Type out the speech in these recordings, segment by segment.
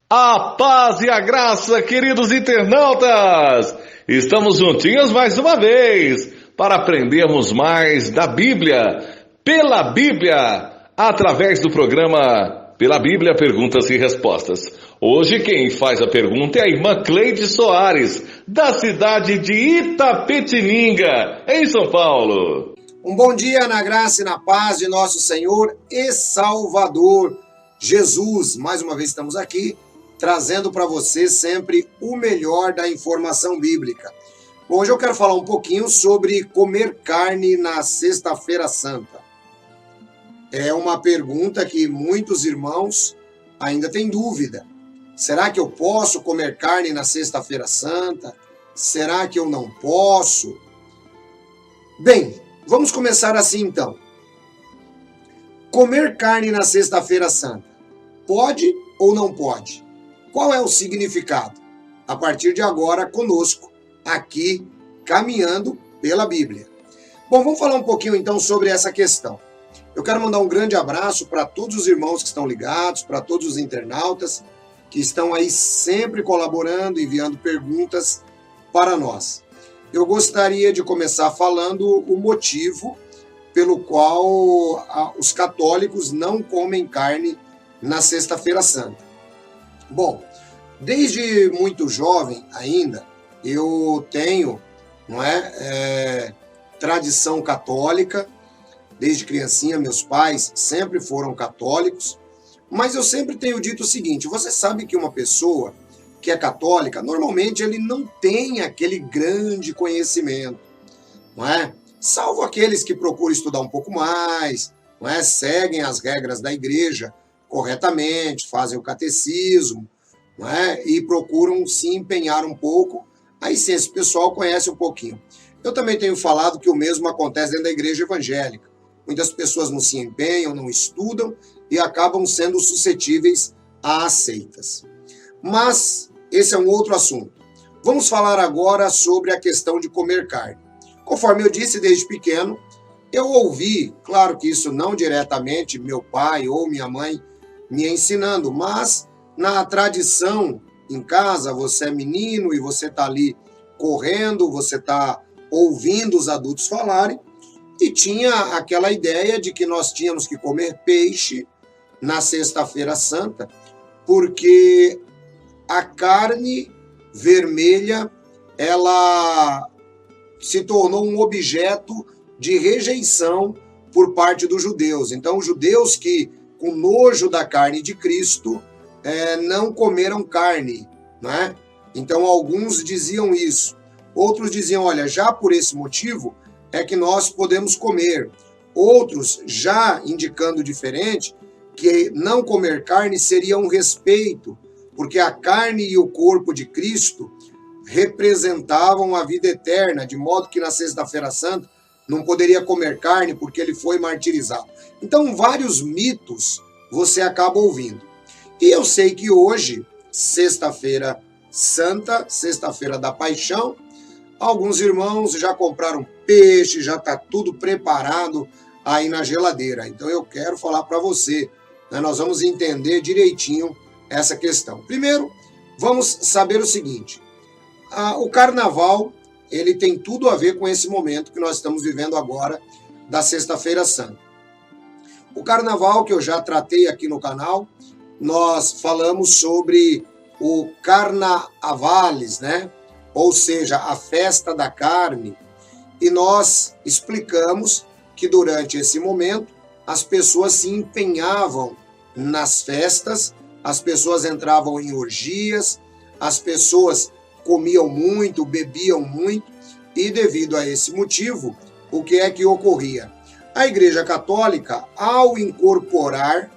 A paz e a graça, queridos internautas! Estamos juntinhos mais uma vez para aprendermos mais da Bíblia, pela Bíblia, através do programa Pela Bíblia Perguntas e Respostas. Hoje quem faz a pergunta é a irmã Cleide Soares, da cidade de Itapetininga, em São Paulo. Um bom dia na graça e na paz de nosso Senhor e Salvador Jesus. Mais uma vez estamos aqui, trazendo para você sempre o melhor da informação bíblica. Bom, hoje eu quero falar um pouquinho sobre comer carne na Sexta-feira Santa. É uma pergunta que muitos irmãos ainda têm dúvida. Será que eu posso comer carne na Sexta-feira Santa? Será que eu não posso? Bem, vamos começar assim então. Comer carne na Sexta-feira Santa, pode ou não pode? Qual é o significado? A partir de agora, conosco, aqui, caminhando pela Bíblia. Bom, vamos falar um pouquinho então sobre essa questão. Eu quero mandar um grande abraço para todos os irmãos que estão ligados, para todos os internautas que estão aí sempre colaborando, enviando perguntas para nós. Eu gostaria de começar falando o motivo pelo qual os católicos não comem carne na Sexta-feira Santa. Bom, desde muito jovem ainda, eu tenho, tradição católica. Desde criancinha, meus pais sempre foram católicos, mas eu sempre tenho dito o seguinte: você sabe que uma pessoa que é católica, normalmente ele não tem aquele grande conhecimento, não é? Salvo aqueles que procuram estudar um pouco mais, não é? Seguem as regras da igreja corretamente, fazem o catecismo, não é? E procuram se empenhar um pouco. Aí sim, esse pessoal conhece um pouquinho. Eu também tenho falado que o mesmo acontece dentro da igreja evangélica. Muitas pessoas não se empenham, não estudam e acabam sendo suscetíveis a seitas. Mas esse é um outro assunto. Vamos falar agora sobre a questão de comer carne. Conforme eu disse desde pequeno, eu ouvi, claro que isso não diretamente meu pai ou minha mãe me ensinando, mas na tradição em casa, você é menino e você está ali correndo, você está ouvindo os adultos falarem, e tinha aquela ideia de que nós tínhamos que comer peixe na Sexta-feira Santa, porque a carne vermelha, ela se tornou um objeto de rejeição por parte dos judeus. Então, os judeus que, com nojo da carne de Cristo, não comeram carne, né? Então, alguns diziam isso. Outros diziam, olha, já por esse motivo é que nós podemos comer. Outros, já indicando diferente, que não comer carne seria um respeito, porque a carne e o corpo de Cristo representavam a vida eterna, de modo que na Sexta-feira Santa não poderia comer carne porque ele foi martirizado. Então, vários mitos você acaba ouvindo. E eu sei que hoje, Sexta-feira Santa, Sexta-feira da Paixão, alguns irmãos já compraram peixe, já está tudo preparado aí na geladeira. Então eu quero falar para você, nós vamos entender direitinho essa questão. Primeiro, vamos saber o seguinte: o carnaval, ele tem tudo a ver com esse momento que nós estamos vivendo agora, da Sexta-feira Santa. O carnaval, que eu já tratei aqui no canal, nós falamos sobre o carnavales, né? Ou seja, a festa da carne, e nós explicamos que durante esse momento as pessoas se empenhavam nas festas, as pessoas entravam em orgias, as pessoas comiam muito, bebiam muito, e devido a esse motivo, o que é que ocorria? A Igreja Católica, ao incorporar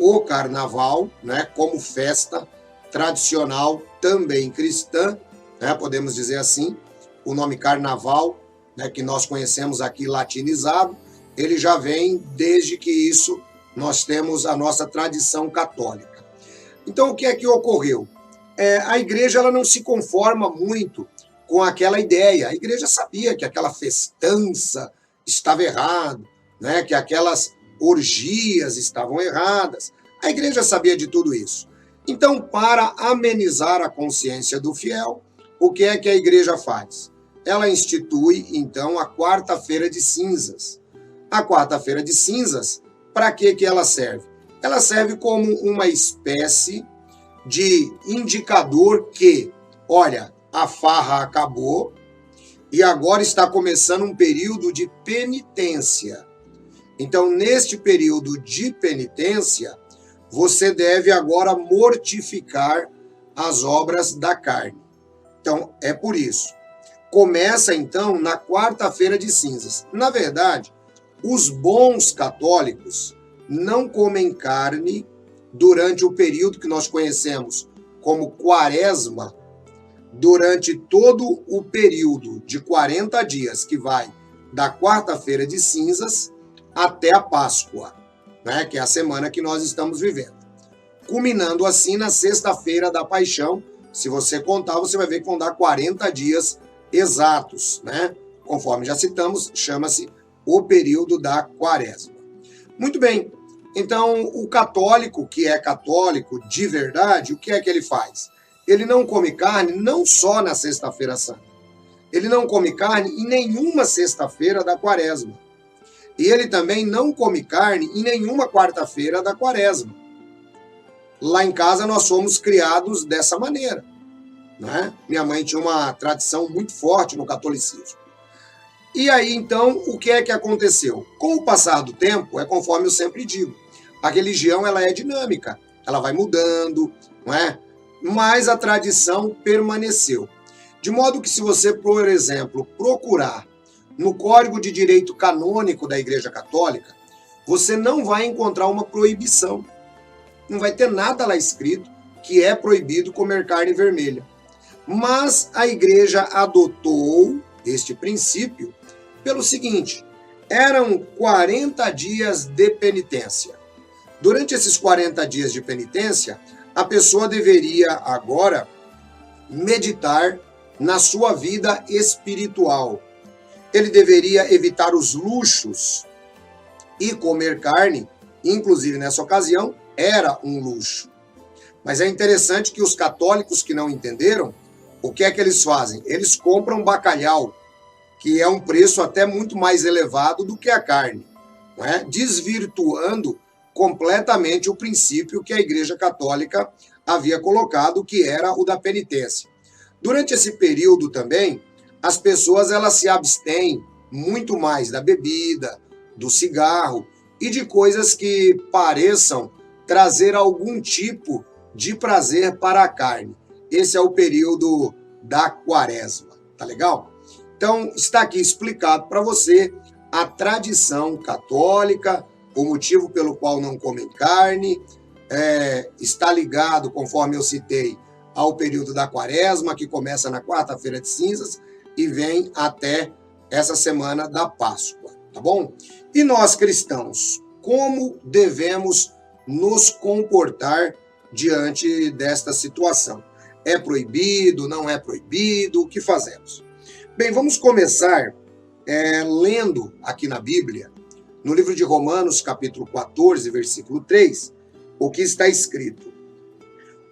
o carnaval, né, como festa tradicional também cristã, né, podemos dizer assim, o nome carnaval, né, que nós conhecemos aqui latinizado, ele já vem desde que isso nós temos a nossa tradição católica. Então, o que é que ocorreu? A igreja ela não se conforma muito com aquela ideia. A igreja sabia que aquela festança estava errado, né, que aquelas orgias estavam erradas. A igreja sabia de tudo isso. Então, para amenizar a consciência do fiel, o que é que a igreja faz? Ela institui, então, a quarta-feira de cinzas. A quarta-feira de cinzas, para que ela serve? Ela serve como uma espécie de indicador que, olha, a farra acabou e agora está começando um período de penitência. Então, neste período de penitência, você deve agora mortificar as obras da carne. Então, é por isso. Começa, então, na quarta-feira de cinzas. Na verdade, os bons católicos não comem carne durante o período que nós conhecemos como quaresma, durante todo o período de 40 dias, que vai da quarta-feira de cinzas até a Páscoa, né, que é a semana que nós estamos vivendo. Culminando assim na sexta-feira da Paixão. Se você contar, você vai ver que vão dar 40 dias exatos, né? Conforme já citamos, chama-se o período da quaresma. Muito bem, então o católico, que é católico de verdade, o que é que ele faz? Ele não come carne não só na sexta-feira santa. Ele não come carne em nenhuma sexta-feira da quaresma. E ele também não come carne em nenhuma quarta-feira da quaresma. Lá em casa nós fomos criados dessa maneira, né? Minha mãe tinha uma tradição muito forte no catolicismo. E aí, então, o que é que aconteceu? Com o passar do tempo, é conforme eu sempre digo, a religião ela é dinâmica, ela vai mudando, não é? Mas a tradição permaneceu. De modo que se você, por exemplo, procurar no Código de Direito Canônico da Igreja Católica, você não vai encontrar uma proibição. Não vai ter nada lá escrito que é proibido comer carne vermelha. Mas a igreja adotou este princípio pelo seguinte: eram 40 dias de penitência. Durante esses 40 dias de penitência, a pessoa deveria agora meditar na sua vida espiritual. Ele deveria evitar os luxos e comer carne, inclusive nessa ocasião, era um luxo. Mas é interessante que os católicos que não entenderam, o que é que eles fazem? Eles compram bacalhau, que é um preço até muito mais elevado do que a carne, não é? Desvirtuando completamente o princípio que a Igreja Católica havia colocado, que era o da penitência. Durante esse período também, as pessoas elas se abstêm muito mais da bebida, do cigarro e de coisas que pareçam trazer algum tipo de prazer para a carne. Esse é o período da quaresma, tá legal? Então, está aqui explicado para você a tradição católica, o motivo pelo qual não comem carne, está ligado, conforme eu citei, ao período da quaresma, que começa na quarta-feira de cinzas e vem até essa semana da Páscoa, tá bom? E nós, cristãos, como devemos nos comportar diante desta situação? É proibido, não é proibido? O que fazemos? Bem, vamos começar lendo aqui na Bíblia, no livro de Romanos, capítulo 14, versículo 3, o que está escrito: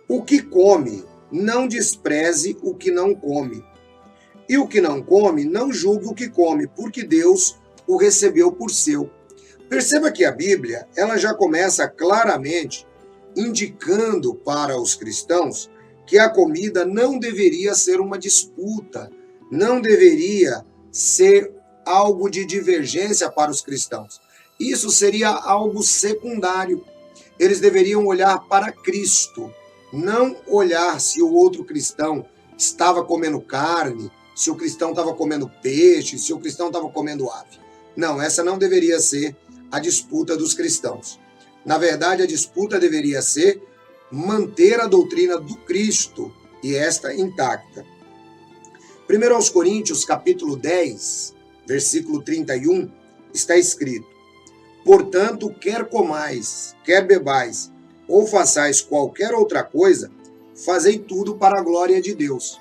o que come, não despreze o que não come, e o que não come, não julgue o que come, porque Deus o recebeu por seu. Perceba que a Bíblia, ela já começa claramente indicando para os cristãos que a comida não deveria ser uma disputa, não deveria ser algo de divergência para os cristãos. Isso seria algo secundário. Eles deveriam olhar para Cristo, não olhar se o outro cristão estava comendo carne, se o cristão estava comendo peixe, se o cristão estava comendo ave. Não, essa não deveria ser a disputa dos cristãos. Na verdade, a disputa deveria ser manter a doutrina do Cristo e esta intacta. 1 Coríntios, capítulo 10, versículo 31, está escrito: portanto, quer comais, quer bebais, ou façais qualquer outra coisa, fazei tudo para a glória de Deus.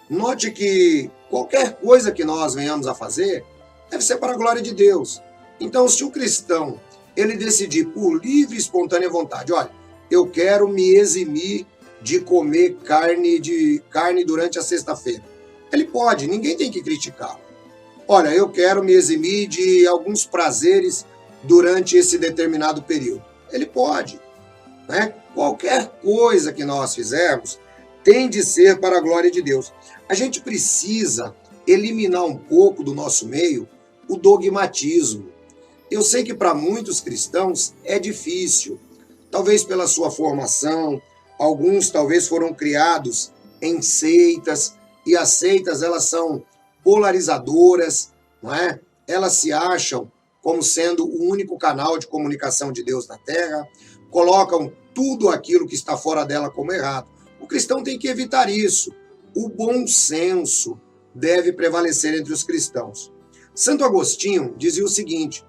Note que qualquer coisa que nós venhamos a fazer deve ser para a glória de Deus. Então, se o cristão ele decidir por livre e espontânea vontade, olha, eu quero me eximir de comer carne durante a sexta-feira? Ele pode, ninguém tem que criticá-lo. Olha, eu quero me eximir de alguns prazeres durante esse determinado período. Ele pode, né? Qualquer coisa que nós fizermos tem de ser para a glória de Deus. A gente precisa eliminar um pouco do nosso meio o dogmatismo. Eu sei que para muitos cristãos é difícil, talvez pela sua formação, alguns talvez foram criados em seitas, e as seitas elas são polarizadoras, não é? Elas se acham como sendo o único canal de comunicação de Deus na Terra, colocam tudo aquilo que está fora dela como errado. O cristão tem que evitar isso. O bom senso deve prevalecer entre os cristãos. Santo Agostinho dizia o seguinte,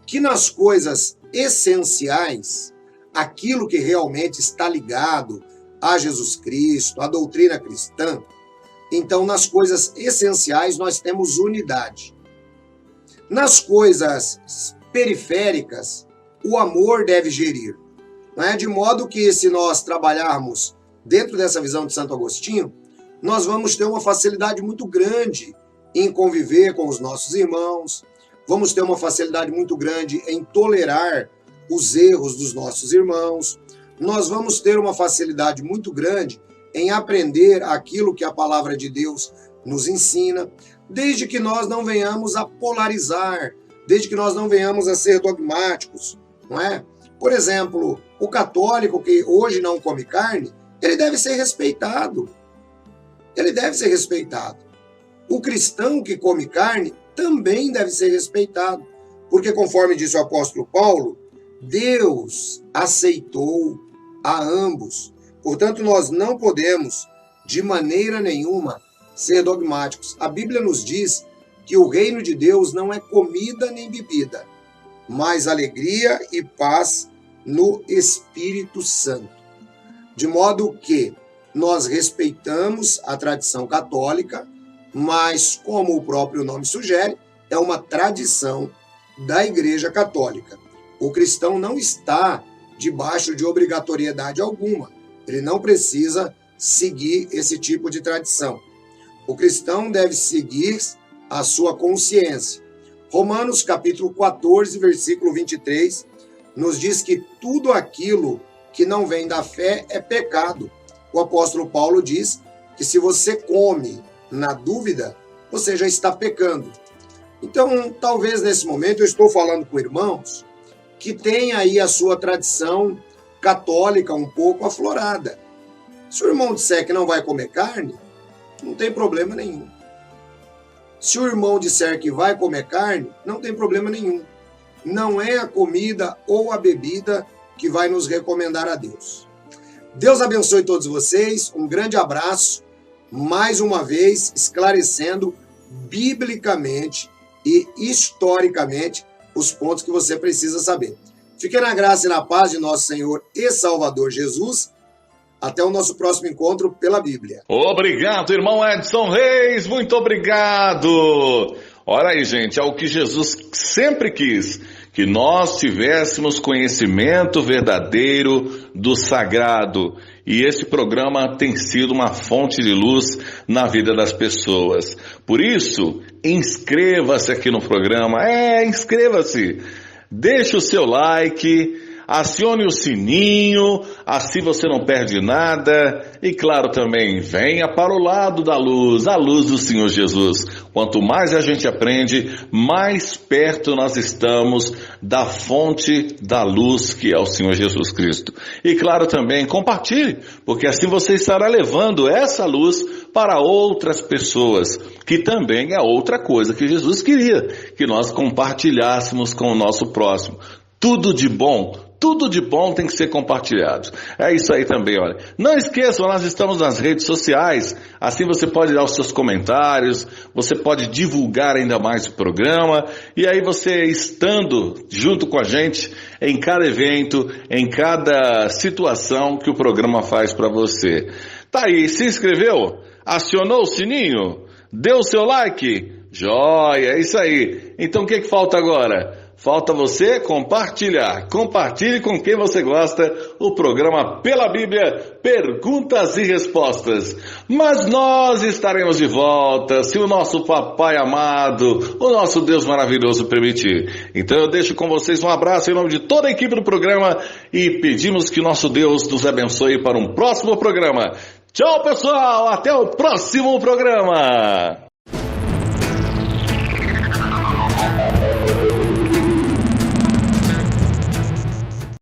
que nas coisas essenciais, aquilo que realmente está ligado a Jesus Cristo, à doutrina cristã, então nas coisas essenciais nós temos unidade. Nas coisas periféricas, o amor deve gerir. Não é? De modo que se nós trabalharmos dentro dessa visão de Santo Agostinho, nós vamos ter uma facilidade muito grande em conviver com os nossos irmãos, vamos ter uma facilidade muito grande em tolerar os erros dos nossos irmãos, nós vamos ter uma facilidade muito grande em aprender aquilo que a palavra de Deus nos ensina, desde que nós não venhamos a polarizar, desde que nós não venhamos a ser dogmáticos, não é? Por exemplo, o católico que hoje não come carne, ele deve ser respeitado. Ele deve ser respeitado. O cristão que come carne também deve ser respeitado, porque conforme disse o apóstolo Paulo, Deus aceitou a ambos. Portanto, nós não podemos, de maneira nenhuma, ser dogmáticos. A Bíblia nos diz que o reino de Deus não é comida nem bebida, mas alegria e paz no Espírito Santo. De modo que nós respeitamos a tradição católica, mas, como o próprio nome sugere, é uma tradição da Igreja Católica. O cristão não está debaixo de obrigatoriedade alguma. Ele não precisa seguir esse tipo de tradição. O cristão deve seguir a sua consciência. Romanos capítulo 14, versículo 23, nos diz que tudo aquilo que não vem da fé é pecado. O apóstolo Paulo diz que se você come na dúvida, você já está pecando. Então, talvez nesse momento eu estou falando com irmãos que têm aí a sua tradição católica um pouco aflorada. Se o irmão disser que não vai comer carne, não tem problema nenhum. Se o irmão disser que vai comer carne, não tem problema nenhum. Não é a comida ou a bebida que vai nos recomendar a Deus. Deus abençoe todos vocês, um grande abraço, mais uma vez esclarecendo biblicamente e historicamente os pontos que você precisa saber. Fique na graça e na paz de nosso Senhor e Salvador Jesus. Até o nosso próximo encontro pela Bíblia. Obrigado, irmão Edson Reis, muito obrigado. Olha aí, gente, é o que Jesus sempre quis, que nós tivéssemos conhecimento verdadeiro do sagrado. E esse programa tem sido uma fonte de luz na vida das pessoas. Por isso, inscreva-se aqui no programa. Inscreva-se. Deixe o seu like, acione o sininho, assim você não perde nada. E claro também, venha para o lado da luz, a luz do Senhor Jesus. Quanto mais a gente aprende, mais perto nós estamos da fonte da luz que é o Senhor Jesus Cristo. E claro também, compartilhe, porque assim você estará levando essa luz para outras pessoas, que também é outra coisa que Jesus queria, que nós compartilhássemos com o nosso próximo. Tudo de bom tem que ser compartilhado. É isso aí também, olha. Não esqueçam, nós estamos nas redes sociais, assim você pode dar os seus comentários, você pode divulgar ainda mais o programa, e aí você estando junto com a gente em cada evento, em cada situação que o programa faz para você. Tá aí, se inscreveu? Acionou o sininho? Deu o seu like? Joia, é isso aí. Então o que falta agora? Falta você compartilhar. Compartilhe com quem você gosta o programa Pela Bíblia, Perguntas e Respostas. Mas nós estaremos de volta, se o nosso papai amado, o nosso Deus maravilhoso permitir. Então eu deixo com vocês um abraço em nome de toda a equipe do programa e pedimos que nosso Deus nos abençoe para um próximo programa. Tchau, pessoal, até o próximo programa.